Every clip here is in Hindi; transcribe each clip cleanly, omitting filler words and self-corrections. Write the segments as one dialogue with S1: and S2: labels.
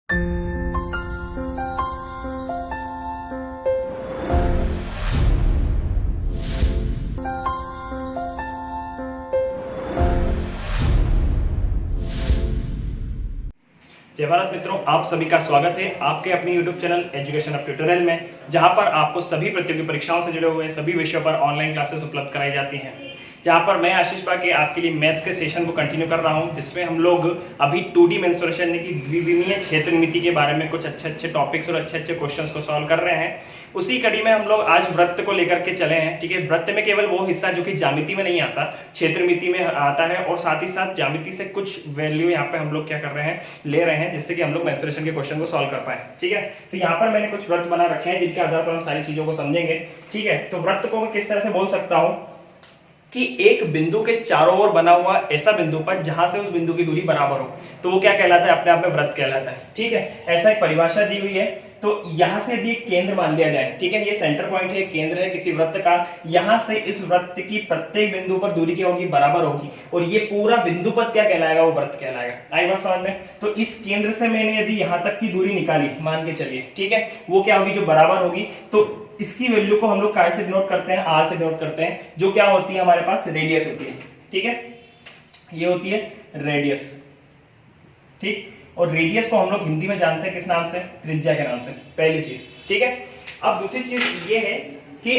S1: जय भारत मित्रों, आप सभी का स्वागत है आपके अपने YouTube channel education up tutorial में, जहां पर आपको सभी प्रतियोगी परीक्षाओं से जुड़े हुए सभी विषयों पर ऑनलाइन क्लासेस उपलब्ध कराई जाती हैं। जहां पर मैं आशीष पाके आपके लिए मैथ्स के सेशन को कंटिन्यू कर रहा हूं, जिसमें हम लोग अभी 2D मेंसुरेशन यानी कि द्विविमीय क्षेत्रमिति के बारे में कुछ अच्छे टॉपिक्स और अच्छे क्वेश्चंस को सॉल्व कर रहे हैं। उसी कड़ी में हम लोग आज वृत्त को लेकर के चले हैं। ठीक है, वृत्त में केवल वो हिस्सा जो कि ज्यामिति में नहीं आता, क्षेत्रमिति में आता है, और साथ ही साथ ज्यामिति से कुछ वैल्यू यहाँ पे हम लोग क्या कर रहे हैं, ले रहे हैं, जिससे कि हम लोग मेंसुरेशन के क्वेश्चन को सॉल्व कर पाए। ठीक है, तो यहाँ पर मैंने कुछ वृत्त बना रखे हैं जिनके आधार पर हम सारी चीजों को समझेंगे। ठीक है, तो वृत्त को मैं किस तरह से बोल सकता हूँ कि एक बिंदु के चारों ओर बना हुआ ऐसा बिंदु पर जहां से उस बिंदु की दूरी बराबर हो, तो वो क्या कहलाता है, अपने आप में वृत्त कहलाता है। ठीक है, ऐसा एक परिभाषा दी हुई है। तो यहां से यदि केंद्र मान लिया जाए, ठीक है, ये सेंटर पॉइंट है, केंद्र है किसी वृत्त का, यहां से इस वृत्त की प्रत्येक बिंदु पर दूरी क्या होगी, बराबर होगी, और ये पूरा बिंदु पद क्या कहलाएगा, वो वृत्त कहलाएगा। आई बात समझ में? तो इस केंद्र से मैंने यदि यहां तक की दूरी निकाली, मान के चलिए, ठीक है, वो क्या होगी, जो बराबर होगी। तो इसकी वैल्यू को हम लोग काय से डिनोट करते हैं, आर से डिनोट करते हैं, जो क्या होती है, हमारे पास रेडियस होती है। ठीक है, ये होती है रेडियस। ठीक, और रेडियस को हम लोग हिंदी में जानते हैं किस नाम से, त्रिज्या के नाम से, पहली चीज। ठीक है, अब दूसरी चीज ये है कि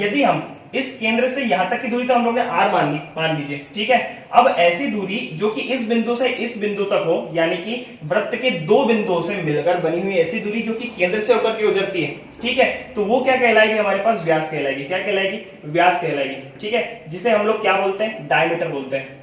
S1: यदि हम इस केंद्र से यहां तक की दूरी तो हम लोग ने आर मान ली, मान लीजिए। ठीक है, अब ऐसी दूरी जो कि इस बिंदु से इस बिंदु तक हो, यानी कि वृत्त के दो बिंदुओं से मिलकर बनी हुई ऐसी दूरी जो कि केंद्र से होकर के गुजरती है, ठीक है, तो वो क्या कहलाएगी, हमारे पास व्यास कहलाएगी। क्या कहलाएगी, व्यास कहलाएगी। ठीक है, जिसे हम लोग क्या बोलते हैं, डायमीटर बोलते हैं।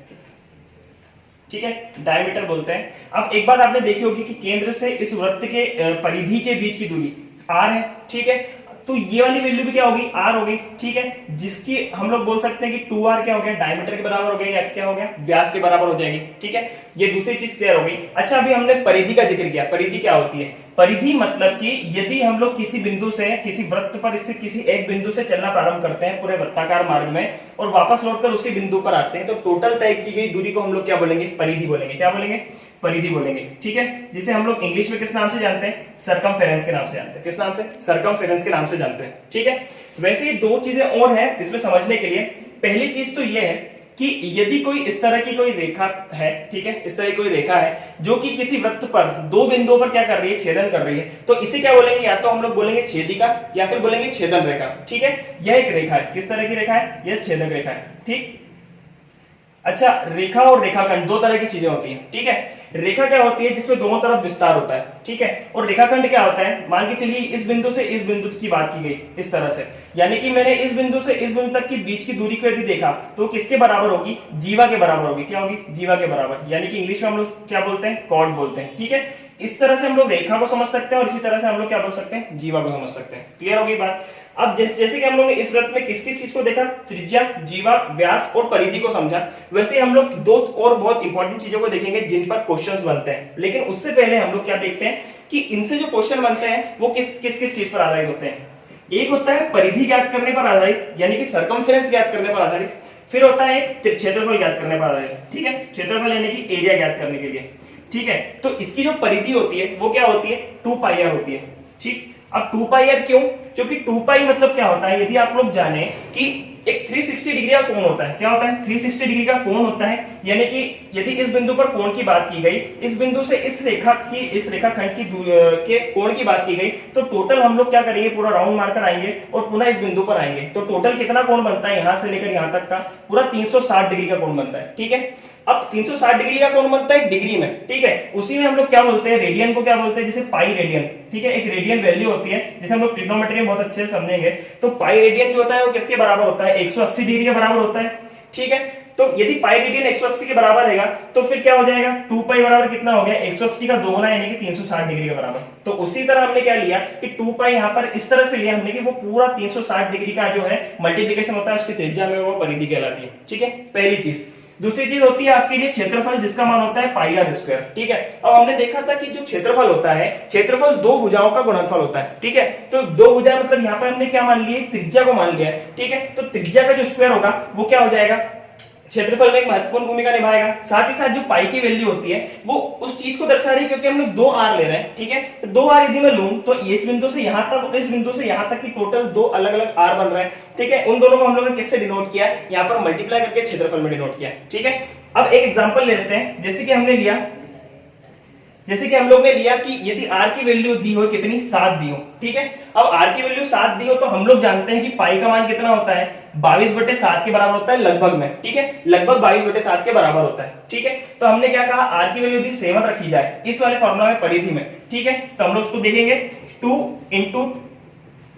S1: ठीक है, डायमीटर बोलते हैं। अब एक बात आपने देखी होगी कि केंद्र से इस वृत्त के परिधि के बीच की दूरी आर है। ठीक है, तो ये वाली वैल्यू भी क्या होगी, आर हो गई। ठीक है, जिसकी हम लोग बोल सकते हैं कि 2r क्या हो गया, डायमीटर के बराबर हो गया, या क्या हो गया, व्यास के बराबर हो जाएगी। ठीक है, ये दूसरी चीज क्लियर हो गई। अच्छा, अभी हमने परिधि का जिक्र किया। परिधि क्या होती है, परिधि मतलब कि यदि हम लोग किसी बिंदु से, किसी वृत्त पर स्थित किसी एक बिंदु से चलना प्रारंभ करते हैं पूरे वृत्ताकार मार्ग में, और वापस लौटकर उसी बिंदु पर आते हैं, तो टोटल तय की गई दूरी को हम लोग क्या बोलेंगे, परिधि बोलेंगे। क्या बोलेंगे, परिधि बोलेंगे। ठीक है, जिसे हम लोग इंग्लिश में किस नाम से जानते हैं, सरकमफेरेंस के नाम से जानते हैं। किस नाम से, सरकमफेरेंस के नाम से जानते हैं। ठीक है, वैसे ही दो चीजें और हैं इसमें समझने के लिए। पहली चीज तो यह है कि यदि कोई इस तरह की कोई रेखा है, ठीक है, इस तरह की कोई रेखा है जो कि किसी वृत्त पर दो बिंदुओं पर क्या कर रही है, छेदन कर रही है, तो इसे क्या बोलेंगे, या तो हम लोग बोलेंगे छेदिका या फिर बोलेंगे छेदन रेखा। ठीक है, यह एक रेखा है। किस तरह की रेखा है, यह छेदक रेखा है। ठीक, अच्छा, रेखा और रेखाखंड दो तरह की चीजें होती हैं। ठीक है, रेखा क्या होती है, जिसमें दोनों तरफ विस्तार होता है। ठीक है, और रेखाखंड क्या होता है, मान के चलिए इस बिंदु से इस बिंदु की बात की गई इस तरह से, यानी कि मैंने इस बिंदु से इस बिंदु तक की बीच की दूरी को यदि देखा तो किसके बराबर होगी, जीवा के बराबर होगी। क्या होगी, जीवा के बराबर, यानी कि इंग्लिश में हम लोग क्या बोलते हैं, कॉर्ड बोलते हैं। ठीक है, इस तरह से हम लोग रेखा को समझ सकते हैं, और इसी तरह से हम लोग क्या बोल सकते हैं, जीवा को समझ सकते हैं। क्लियर होगी बात? अब जैसे कि हम लोग ने इस वृत्त में किस किस चीज को देखा, त्रिज्या, जीवा, व्यास और परिधि को समझा, वैसे हम लोग दो और बहुत इंपॉर्टेंट चीजों को देखेंगे जिन पर क्वेश्चंस बनते हैं। लेकिन उससे पहले हम लोग क्या देखते हैं कि इनसे जो क्वेश्चन बनते हैं वो किस किस चीज पर आधारित होते हैं। एक होता है परिधि ज्ञात करने पर आधारित, यानी कि सरकमफेरेंस ज्ञात करने पर आधारित। फिर होता है एक क्षेत्रफल ज्ञात करने पर आधारित। ठीक है, क्षेत्रफल यानी कि एरिया ज्ञात करने के लिए। ठीक है, तो इसकी जो परिधि होती है वो क्या होती है, 2πr होती है। ठीक, अब 2πr क्यों, क्योंकि 2π मतलब क्या होता है, यदि आप लोग जाने कि एक 360 डिग्री का कोण होता है। क्या होता है, 360 डिग्री का कोण होता है, यानी कि यदि इस बिंदु पर कोण की बात की गई, इस बिंदु से इस रेखा की, इस रेखाखंड की के कोण की बात की गई, तो टोटल हम लोग क्या करेंगे, पूरा राउंड मारकर आएंगे और पुनः इस बिंदु पर आएंगे, तो टोटल कितना कोण बनता है, यहां से लेकर यहां तक का पूरा 360 डिग्री का कोण बनता है। ठीक है, अब 360 डिग्री का कोण बनता है डिग्री में। ठीक है, उसी में हम लोग क्या बोलते हैं, रेडियन को क्या बोलते हैं, जैसे पाई रेडियन। ठीक है, एक रेडियन वैल्यू होती है जिसे हम लोग ट्रिग्नोमेट्री में बहुत अच्छे से समझेंगे। तो पाई रेडियन जो होता है वो किसके बराबर होता है, 180 डिग्री के बराबर होता है। ठीक है, तो यदि पाई रेडियन 180 के बराबर रहेगा तो फिर क्या हो जाएगा, 2π बराबर कितना हो गया, 180 का दोगुना यानी कि 360 डिग्री के बराबर। तो उसी तरह हमने क्या लिया कि 2π यहां पर इस तरह से लिया हमने कि वो पूरा 360 डिग्री का जो है मल्टीप्लिकेशन होता है, उसकी त्रिज्या में वो परिधि कहलाती है। ठीक है, पहली चीज। दूसरी चीज होती है आपके लिए क्षेत्रफल, जिसका मान होता है पाई आर स्क्वायर। ठीक है, अब हमने देखा था कि जो क्षेत्रफल होता है, क्षेत्रफल दो भुजाओं का गुणनफल होता है। ठीक है, तो दो भुजाएं मतलब यहाँ पर हमने क्या मान लिया, त्रिज्या को मान लिया है। ठीक है, तो त्रिज्या का जो स्क्वायर होगा वो क्या हो जाएगा, क्षेत्रफल में एक महत्वपूर्ण भूमिका निभाएगा। साथ ही साथ जो पाई की वैल्यू होती है वो उस चीज को दर्शा रही है, क्योंकि हम लोग 2 आर ले रहे हैं, ठीक है। तो 2 आर यदि मैं लूं तो इस बिंदु से यहां तक, इस बिंदु से यहां तक की टोटल 2 अलग अलग आर बन रहे हैं, ठीक है। उन दोनों को हम लोगों ने किससे डिनोट किया, यहां पर मल्टीप्लाई करके क्षेत्रफल में डिनोट किया, ठीक है। अब एक एग्जांपल लेते हैं, जैसे कि हम लोग ने लिया कि यदि r की वैल्यू दी हो कितनी, 7 दी हो, ठीक है। अब r की वैल्यू 7 दी हो तो हम लोग जानते हैं कि पाई का मान कितना होता है, 22/7 के बराबर होता है लगभग में, ठीक है। लगभग 22/7 के बराबर होता है, ठीक है। तो हमने क्या कहा, r की वैल्यू यदि 7 रखी जाए इस वाले फॉर्मूला में, परिधि में, ठीक है। तो हम लोग उसको देखेंगे 2 ×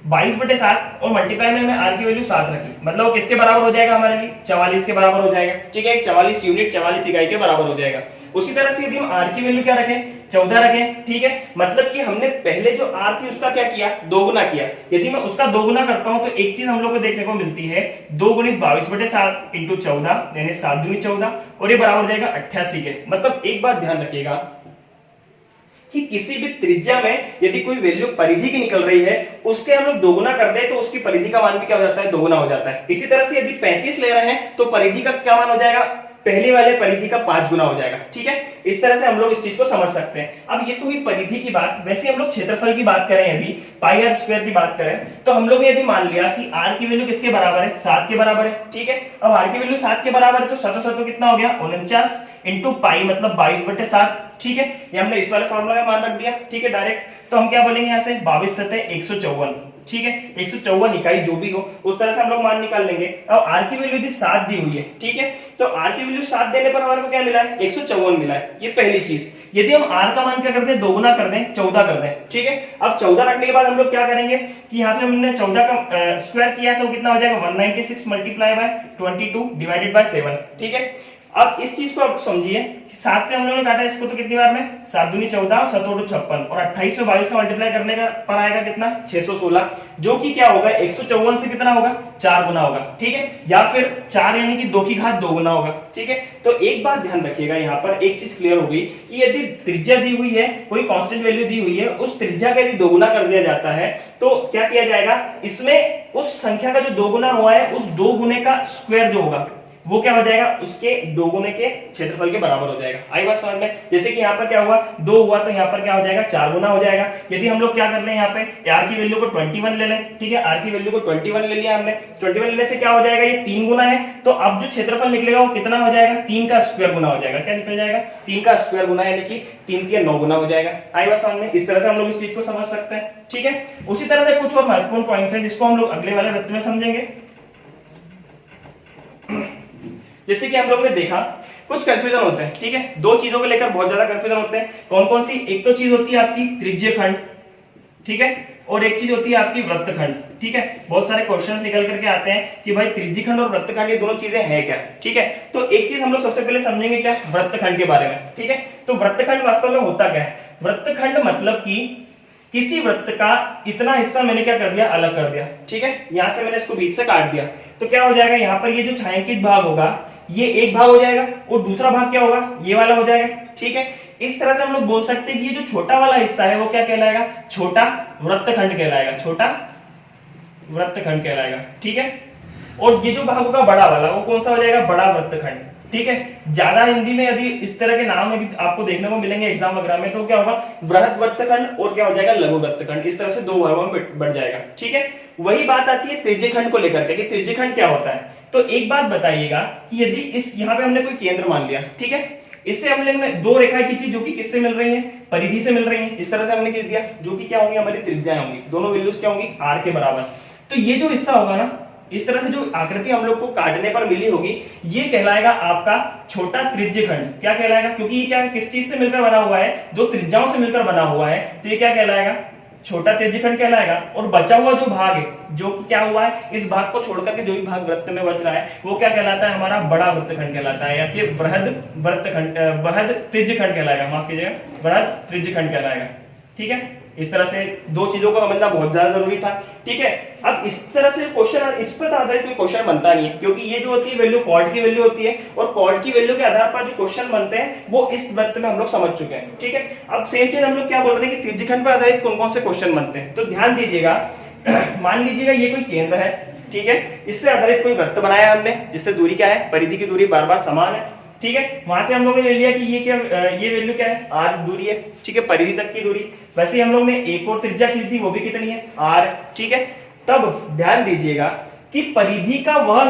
S1: 22/7 और मल्टीप्लाई में हमने r की वैल्यू 7 रखी, मतलब वो किसके बराबर हो जाएगा, हमारे लिए 44 के बराबर हो जाएगा, ठीक है। 44 यूनिट 44 इकाई के बराबर हो जाएगा। उसी तरह से यदि हम r की वैल्यू क्या रखें, 14 रखें, ठीक है। मतलब कि हमने पहले जो r थी उसका क्या किया, दोगुना किया। यदि मैं उसका दोगुना करता हूं तो एक चीज हम लोग को देखने को मिलती है, 2 × 22/7 × 14 यानी 7 दूनी 14 और ये बराबर हो जाएगा 88 के। मतलब एक बात ध्यान रखिएगा कि किसी भी त्रिज्या में यदि कोई वैल्यू परिधि की निकल रही है, उसके हम लोग दोगुना कर दे तो उसकी परिधि का मान भी क्या हो जाता है, दोगुना हो जाता है। इसी तरह से यदि 35 ले रहे हैं तो परिधि का क्या मान हो जाएगा, पहली वाले परिधि का 5 गुना हो जाएगा, ठीक है। इस तरह से हम लोग इस चीज को समझ सकते हैं। अब ये तो हुई परिधि की बात। वैसे हम लोग क्षेत्रफल की बात करें, यदि पाई आर स्क्वायर की बात करें, तो हम लोग यदि मान लिया कि r की वैल्यू किसके बराबर है, 7 के बराबर है, ठीक है। अब r की वैल्यू 7 के बराबर है तो 7 कितना हो गया, 49 इंटू पाई मतलब 22/7, ठीक है। ये हमने इस वाले फॉर्मूला में मान रख दिया, ठीक है, डायरेक्ट। तो हम क्या बोलेंगे यहाँ से 22×7 = 154, ठीक है। 154 इकाई जो भी हो उस तरह से हम लोग मान निकाल लेंगे। अब r की वैल्यू यदि 7 दी हुई है, ठीक है, तो r की वैल्यू 7 देने पर हमारे को क्या मिला है, 154 मिला है। ये पहली चीज। यदि हम r का मान क्या कर दें, दोगुना कर दें, 14 कर दें, ठीक है। अब 14 रखने के बाद हम लोग क्या करेंगे कि यहाँ पे हमने 14 का स्क्वायर किया तो कितना हो जाएगा, 196 × 22 / 7, ठीक है। अब इस चीज को आप समझिए, 7 से हम लोगों ने काटा इसको तो कितनी बार में, 7 दूनी 14 और 7 2 56 और 28 में 22 का मल्टीप्लाई करने का पर आएगा कितना, 616, जो कि क्या होगा 154 से कितना होगा, 4 गुना होगा, ठीक है। या फिर 4 यानी कि 2 की घात 2 गुना होगा, ठीक है। तो एक बात ध्यान रखिएगा, यहाँ पर एक चीज क्लियर हो गई कि यदि त्रिज्या दी हुई है, कोई कांस्टेंट वैल्यू दी हुई है, उस त्रिज्या का यदि दोगुना कर दिया जाता है तो क्या किया जाएगा, इसमें उस संख्या का जो दोगुना हुआ है उस 2 गुने का स्क्वायर जो होगा वो क्या हो जाएगा, उसके 2 गुने के क्षेत्रफल के बराबर हो जाएगा। आई बात समझ में। जैसे कि यहाँ पर क्या हुआ, 2 हुआ तो यहाँ पर क्या हो जाएगा, 4 गुना हो जाएगा। यदि हम लोग क्या कर लें, यहाँ पे r की वैल्यू को 21 ले लें, ठीक है। r की वैल्यू को 21 ले लिया हमने, 21 लेने से क्या हो जाएगा, ये 3 गुना है, तो अब जो क्षेत्रफल निकलेगा वो कितना हो जाएगा, 3 का स्क्वायर गुना हो जाएगा। क्या निकल जाएगा, 3 का स्क्वायर गुना, यानी कि 3 के 9 गुना हो जाएगा। आई बात समझ में। इस तरह से हम लोग इस चीज को समझ सकते हैं, ठीक है। उसी तरह से कुछ और महत्वपूर्ण पॉइंट्स हैं जिसको हम लोग अगले वाले वृत्त में समझेंगे। जैसे कि हम लोग ने देखा कुछ कंफ्यूजन होते हैं, ठीक है। 2 चीजों को लेकर बहुत ज्यादा कंफ्यूजन होते हैं। कौन कौन सी, एक तो चीज होती है आपकी त्रिज्यखंड, ठीक है, और एक चीज होती है आपकी वृत्तखंड, ठीक है। बहुत सारे क्वेश्चंस निकल करके आते हैं कि भाई त्रिज्यखंड और वृत्तखंड ये दोनों चीजें हैं क्या, ठीक है। तो एक चीज हम लोग सबसे पहले समझेंगे क्या, वृत्तखंड के बारे में, ठीक है। तो वृत्तखंड वास्तव में होता क्या है, वृत्तखंड मतलब कि किसी वृत्त का इतना हिस्सा मैंने क्या कर दिया, अलग कर दिया, ठीक है। यहां से मैंने इसको बीच से काट दिया तो क्या हो जाएगा, यहाँ पर ये जो छायांकित भाग होगा ये एक भाग हो जाएगा और दूसरा भाग क्या होगा, ये वाला हो जाएगा, ठीक है। इस तरह से हम लोग बोल सकते हैं कि ये जो छोटा वाला हिस्सा है वो क्या कहलाएगा, छोटा वृत्तखंड कहलाएगा, छोटा वृत्तखंड कहलाएगा, ठीक है। और ये जो भाग होगा बड़ा वाला वो कौन सा हो जाएगा, बड़ा वृत्तखंड, ठीक है। ज्यादा हिंदी में यदि इस तरह के नाम में भी आपको देखने को मिलेंगे एग्जाम वगैरह में, तो क्या होगा, वृहद वृत्तखंड और क्या हो जाएगा, लघु वृत्तखंड। इस तरह से 2 भागों में बढ़ जाएगा, ठीक है। वही बात आती है त्रिज्यखंड को लेकर के कि त्रिज्यखंड क्या होता है। तो एक बात बताइएगा कि यदि इस यहाँ पे हमने कोई केंद्र मान लिया, ठीक है, इससे हमने 2 रेखाएं खींची जो कि किससे मिल रही हैं, परिधि से मिल रही हैं। इस तरह से हमने खींच दिया, जो कि क्या होंगी, हमारी त्रिज्याएं होंगी, दोनों वैल्यूज क्या होंगी, r के बराबर। तो ये जो हिस्सा होगा ना, इस तरह से जो आकृति हम लोग को काटने पर मिली होगी, ये कहलाएगा आपका छोटा त्रिज्यखंड। क्या कहलाएगा, क्योंकि ये क्या किस चीज से मिलकर बना हुआ है, 2 त्रिज्याओं से मिलकर बना हुआ है, तो ये क्या कहलाएगा, छोटा त्रिज्यखंड कहलाएगा। और बचा हुआ जो भाग है, जो कि क्या हुआ है, इस भाग को छोड़कर के जो भी भाग वृत्त में बच रहा है वो क्या कहलाता है, हमारा बड़ा वृत्तखंड कहलाता है, या कि बृहद वृत्तखंड, बृहद त्रिज्यखंड कहलाएगा, माफ कीजिएगा, बृहद त्रिज्यखंड कहलाएगा, ठीक है। इस तरह से 2 चीजों को समझना बहुत ज्यादा जरूरी था, ठीक है। अब इस तरह से क्वेश्चन, इस पर आधारित कोई क्वेश्चन बनता नहीं है, क्योंकि ये जो होती है वैल्यू कॉर्ड की वैल्यू होती है, और कॉर्ड की वैल्यू के आधार पर जो क्वेश्चन बनते हैं वो इस वृत्त में हम लोग समझ चुके हैं, ठीक है। अब सेम चीज हम लोग क्या बोल रहे हैं कि त्रिज्यखंड पर आधारित कौन कौन से क्वेश्चन बनते हैं, तो ध्यान दीजिएगा। मान लीजिएगा ये कोई केंद्र है, ठीक है। इससे आधारित कोई वृत्त बनाया हमने, जिससे दूरी क्या है, परिधि की दूरी बार बार समान है, ठीक है। वहां से हम लोगों ने ले लिया कि ये क्या, ये वैल्यू क्या है, r दूरी है, ठीक है, परिधि तक की दूरी। वैसे ही हम लोग ने एक और त्रिज्या खींच दी, वो भी कितनी है, r, ठीक है। तब ध्यान दीजिएगा कि परिधि का वह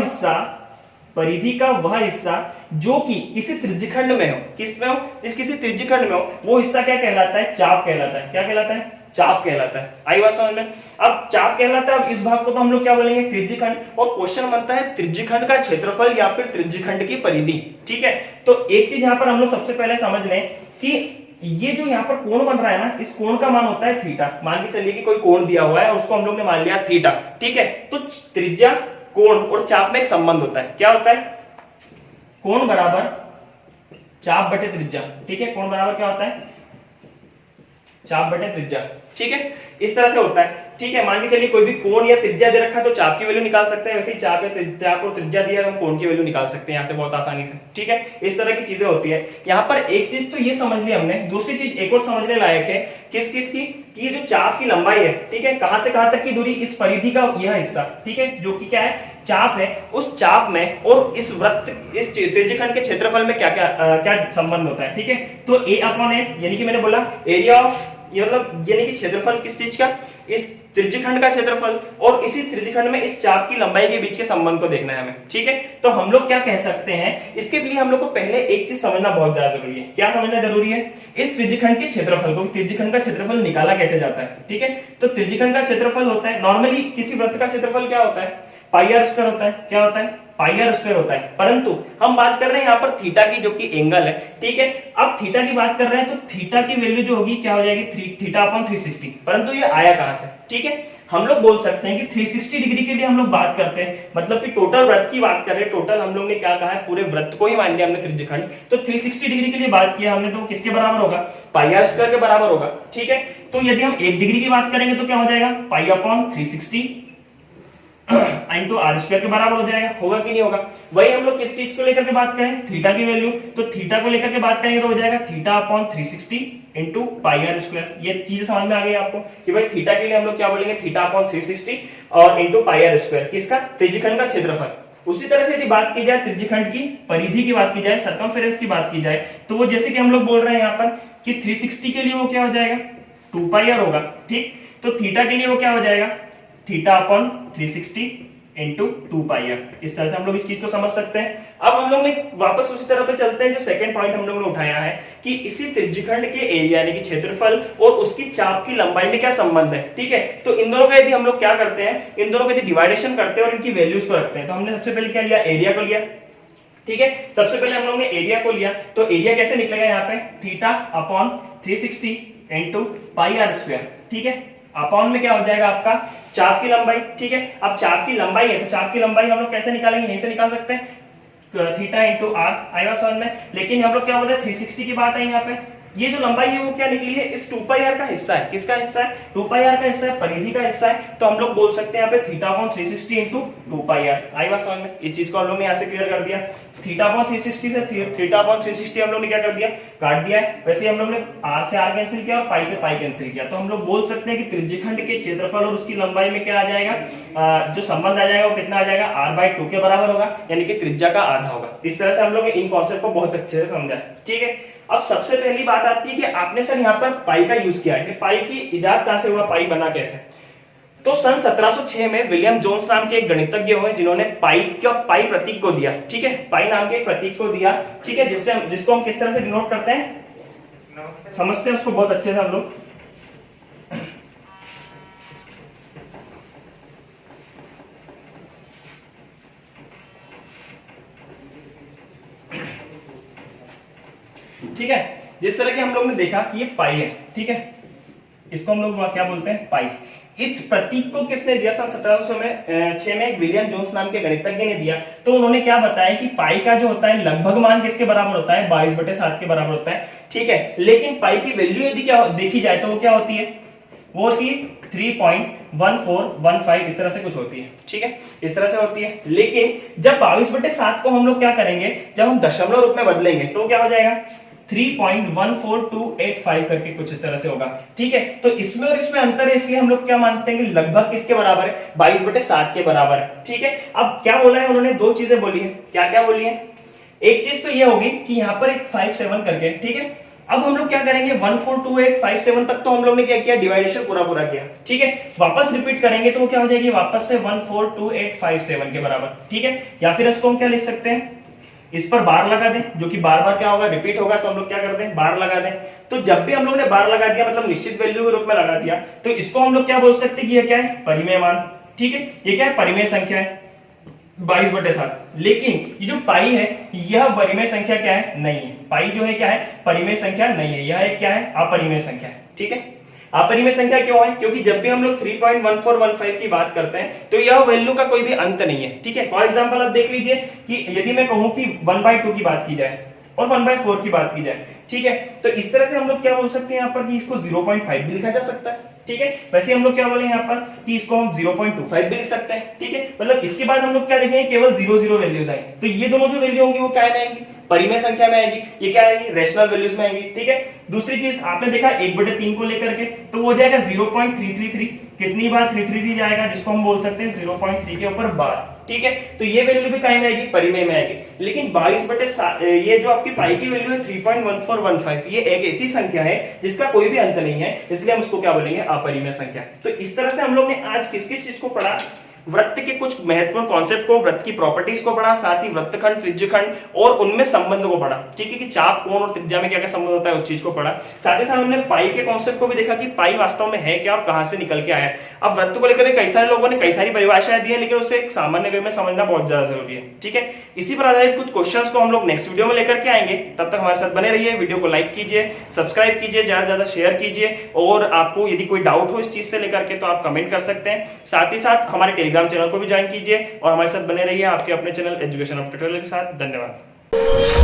S1: हिस्सा जो कि किसी त्रिज्यखंड में हो, किस में हो, जिस किसी त्रिज्यखंड में हो, वो हिस्सा क्या कहलाता है, चाप कहलाता है। क्या कहलाता है, चाप कहलाता है। आई बात समझ में। अब चाप कहलाता है, अब इस भाग को तो हम लोग क्या बोलेंगे, त्रिज्यखंड। और क्वेश्चन बनता है त्रिज्यखंड का क्षेत्रफल या फिर त्रिज्यखंड की परिधि, ठीक है। तो एक चीज यहां पर हम लोग सबसे पहले समझ लें कि ये जो यहाँ पर कोण बन रहा है ना, इस कोण का मान होता है थीटा। मान के चलिए कि कोई कोण दिया हुआ है और उसको हम लोग ने मान लिया थीटा, ठीक है। तो त्रिज्या, कोण और चाप में एक संबंध होता है। क्या होता है, कोण बराबर चाप बटे त्रिज्या, ठीक है। कोण बराबर क्या होता है, चाप बटे त्रिज्या, ठीक है। इस तरह से होता है, ठीक है। मान के चलिए कोई भी कोण या त्रिज्या दे रखा है तो चाप की वैल्यू निकाल सकते हैं, वैसे ही चाप को त्रिज्या दिया हम कोण की वैल्यू निकाल सकते हैं यहाँ से बहुत आसानी से, ठीक है। इस तरह की चीजें होती है। यहाँ पर एक चीज तो ये समझ ली हमने, दूसरी चीज एक और समझने लायक है, किस किस की, कि ये जो चाप की लंबाई है, ठीक है, कहां से कहां तक की दूरी, इस परिधि का यह हिस्सा, ठीक है, जो कि क्या है, चाप है, उस चाप में और इस वृत्त, इस त्रिज्यखंड के क्षेत्रफल में क्या क्या संबंध होता है, ठीक है। तो a अपॉन a, यानी कि मैंने बोला एरिया ऑफ, ये मतलब यानी कि क्षेत्रफल किस चीज का, इस त्रिज्यखंड का क्षेत्रफल, और इसी त्रिज्यखंड में इस चाप की लंबाई के बीच के संबंध को देखना है हमें, ठीक है। तो हम लोग क्या कह सकते हैं, इसके लिए हम लोग को पहले एक चीज समझना बहुत ज्यादा जरूरी है। क्या समझना जरूरी है, इस त्रिज्यखंड के क्षेत्रफल को, त्रिज्यखंड का क्षेत्रफल निकाला कैसे जाता है, ठीक है। तो त्रिज्यखंड का क्षेत्रफल होता है, नॉर्मली किसी वृत्त का क्षेत्रफल क्या होता है, पाई आर स्क्वायर होता है। क्या होता है, पाई आर स्क्वायर होता है। परंतु हम बात कर रहे हैं यहाँ पर थीटा की, जो कि एंगल है, ठीक है। अब थीटा की बात कर रहे हैं तो थीटा की वैल्यू जो होगी क्या हो जाएगी, थीटा अपॉन 360। परंतु ये आया कहां से, ठीक है। हम लोग बोल सकते हैं कि 360 डिग्री के लिए हम लोग बात करते हैं, मतलब कि टोटल वृत्त की बात कर रहे हैं। टोटल हम लोग ने क्या कहा है, पूरे वृत्त को ही मान लिया हमने त्रिज्यखंड। तो 360 डिग्री के लिए बात किया हमने, तो किसके बराबर होगा, पाई आर स्क्वायर के बराबर होगा, ठीक है। तो यदि हम 1 डिग्री की बात करेंगे तो क्या हो जाएगा, pi upon 360 into R square के बराबर हो जाएगा। होगा कि नहीं होगा। वही हम लोग किस चीज को लेकर के बात करें, थीटा की वैल्यू, तो थीटा को लेकर के बात करेंगे तो हो जाएगा theta upon 360 into pi R square. ये चीज समझ में आ गई आपको कि भाई थीटा के लिए हम लोग क्या बोलेंगे, थीटा अपॉन 360 और इंटू पाई आर स्क्वायर, किसका, त्रिज्यखंड का क्षेत्रफल। उसी तरह से यदि बात की जाए त्रिज्यखंड की परिधि की बात की जाए, सर्कमफेरेंस की बात की जाए, तो वो जैसे कि हम लोग बोल रहे हैं यहाँ पर कि 360 के लिए वो क्या हो जाएगा, 2 पाई आर होगा, ठीक। तो थीटा के लिए वो क्या हो जाएगा, theta upon 360 into 2 pi R. इस तरह से हम लोग इस चीज को समझ सकते हैं। अब हम लोग ने वापस उसी तरह पे चलते हैं, जो सेकंड पॉइंट हम लोगों ने उठाया है कि इसी त्रिज्यखंड के एरिया यानी कि क्षेत्रफल और उसकी चाप की लंबाई में क्या संबंध है, ठीक है। तो इन दोनों का यदि हम लोग क्या करते हैं, इन दोनों का यदि डिवाइडेशन करते हैं और इनकी वैल्यूज को रखते हैं, तो हमने सबसे पहले क्या लिया, एरिया को लिया, ठीक है। सबसे पहले हम लोग ने एरिया को लिया, तो एरिया कैसे निकलेगा यहाँ पे, theta upon 360 into pi R square, ठीक है। अपॉन में क्या हो जाएगा आपका, चाप की लंबाई, ठीक है। अब चाप की लंबाई है तो चाप की लंबाई हम लोग कैसे निकालेंगे, यहीं से निकाल सकते हैं, थीटा इंटू आर। आएगा समझ में। लेकिन हम लोग क्या बोल रहे हैं, 360 की बात है यहाँ पे, ये जो लंबाई है वो क्या निकली है, इस 2 पाई आर का हिस्सा है। किसका हिस्सा है, 2 पाई आर का हिस्सा है, परिधि का हिस्सा है। तो हम लोग बोल सकते हैं यहाँ पे theta upon 360 into 2 pi R. आई बात समझ में। इस चीज को हम लोग ने यहाँ से क्लियर कर दिया। थीटा अपॉन 360 से थीटा अपॉन 360 हम लोग ने क्या कर दिया, काट दिया है। वैसे हम लोग ने आर से आर कैंसिल किया और पाई से पाई कैंसिल किया। तो हम लोग बोल सकते हैं कि त्रिज्यखंड के क्षेत्रफल और उसकी लंबाई में क्या आ जाएगा, जो संबंध आ जाएगा वो कितना आ जाएगा, r/2 के बराबर होगा, यानी कि त्रिज्या का आधा होगा। इस तरह से हम लोग इन कॉन्सेप्ट को बहुत अच्छे से समझा, ठीक है। अब सबसे पहली बात आती है कि आपने सर यहाँ पर पाई का यूज किया है, पाई की इजाद कहां से हुआ, पाई बना कैसे। तो सन 1706 में विलियम जोन्स नाम के एक गणितज्ञ हुए जिन्होंने पाई प्रतीक को दिया, ठीक है, पाई नाम के एक प्रतीक को दिया, ठीक है, जिसको हम किस तरह से डिनोट करते हैं, समझते हैं उसको बहुत अच्छे से हम लोग। ठीक है, जिस तरह के हम लोग ने देखा कि ये पाई है, ठीक है, इसको हम लोग क्या बोलते हैं, पाई। इस प्रतीक को किसने दिया, सन 1706 में एक विलियम जोन्स नाम के गणितज्ञ ने दिया। तो उन्होंने क्या बताया कि पाई का जो होता है लगभग मान किसके बराबर होता है, 22/7 के बराबर होता है, ठीक है। लेकिन पाई की वैल्यू यदि क्या देखी जाए तो वो क्या होती है, वो होती है 3.1415, इस तरह से कुछ होती है, ठीक है, इस तरह से होती है। लेकिन जब 22/7 को हम लोग क्या करेंगे, जब हम दशमलव रूप में बदलेंगे तो क्या हो जाएगा, 3.14285 करके कुछ इस तरह से होगा। ठीक है, तो इसमें और इसमें अंतर है, इसलिए हम लोग क्या मानते हैं कि लगभग किसके बराबर है, 22/7 के बराबर है। ठीक है, अब क्या बोला है उन्होंने, दो चीजें बोली है। क्या क्या बोली है, एक चीज तो ये होगी कि यहां पर एक 57 करके, ठीक है, अब हम लोग क्या करेंगे 142857 तक तो हम लोग ने क्या किया, डिवाइडेशन पूरा किया। ठीक है, वापस रिपीट करेंगे तो वो क्या हो जाएगी, वापस से 142857 के बराबर। ठीक है, या फिर इसको हम क्या लिख सकते हैं, इस पर बार लगा दें, जो कि बार बार क्या होगा, रिपीट होगा, तो हम लोग क्या करते हैं, बार लगा दें। तो जब भी हम लोग ने बार लगा दिया मतलब निश्चित वैल्यू के रूप में लगा दिया, तो इसको हम लोग क्या बोल सकते हैं कि ये क्या है, परिमेय मान। ठीक है, ये क्या है, परिमेय संख्या है 22/7। लेकिन ये जो पाई है यह परिमेय संख्या क्या है, नहीं है। पाई जो है क्या है, परिमेय संख्या नहीं है, यह एक क्या है, अपरिमेय संख्या है। ठीक है, अपरिमेय संख्या क्यों है, क्योंकि जब भी हम लोग 3.1415 की बात करते हैं तो यह वैल्यू का कोई भी अंत नहीं है। ठीक है, फॉर एग्जांपल आप देख लीजिए कि यदि मैं कहूं कि 1/2 की बात की जाए और 1/4 की बात की जाए, ठीक है, तो इस तरह से हम लोग क्या बोल सकते हैं यहाँ पर कि इसको 0.5 भी लिखा जा सकता है। ठीक है, वैसे हम लोग क्या बोले यहाँ पर कि इसको हम 0.25 भी लिख सकते हैं। ठीक है, मतलब इसके बाद हम लोग क्या देखेंगे, केवल 0 वैल्यूज आएंगी, तो ये दोनों जो वैल्यू होंगी वो क्या में आएंगी, परिमेय संख्या में आएगी। ये क्या आएगी, रेशनल वैल्यूज में आएंगी। ठीक है, दूसरी चीज आपने देखा 1/3 को लेकर के, तो वो जाएगा 0.333, कितनी बार 333 जाएगा, जिसको हम बोल सकते हैं 0.3 के ऊपर बार। ठीक है, तो ये वैल्यू भी कहीं में आएगी, परिमेय में आएगी। लेकिन 22/7 ये जो आपकी पाई की वैल्यू है 3.1415, ये एक ऐसी संख्या है जिसका कोई भी अंत नहीं है, इसलिए हम उसको क्या बोलेंगे, अपरिमेय संख्या। तो इस तरह से हम लोग ने आज किस किस चीज को पढ़ा, वृत्त के कुछ महत्वपूर्ण कॉन्सेप्ट को, वृत्त की प्रॉपर्टीज को पढ़ा, साथ ही वृत्तखंड, त्रिज्यखंड और उनमें संबंध को पढ़ा। ठीक है, कि चाप, कोण और त्रिज्या में क्या क्या संबंध होता है, उस चीज को पढ़ा। साथ ही साथ हमने पाई के कॉन्सेप्ट को भी देखा कि पाई वास्तव में है क्या और कहां से निकल के आया है। अब वृत्त को लेकर कई सारे लोगों ने कई सारी परिभाषाएं दी है, लेकिन उसे एक सामान्य वे में समझना बहुत ज्यादा जरूरी है। ठीक है, इसी पर आधारित कुछ क्वेश्चंस को हम लोग नेक्स्ट वीडियो में लेकर के आएंगे। तब तक हमारे साथ बने रहिए, वीडियो को लाइक कीजिए, सब्सक्राइब कीजिए, ज्यादा से ज्यादा शेयर कीजिए, और आपको यदि कोई डाउट हो इस चीज से लेकर के तो आप कमेंट कर सकते हैं। साथ ही साथ हमारे टेलीग्राम चैनल को भी ज्वाइन कीजिए और हमारे साथ बने रहिए आपके अपने चैनल एजुकेशन ऑफ ट्यूटोरियल के साथ। धन्यवाद।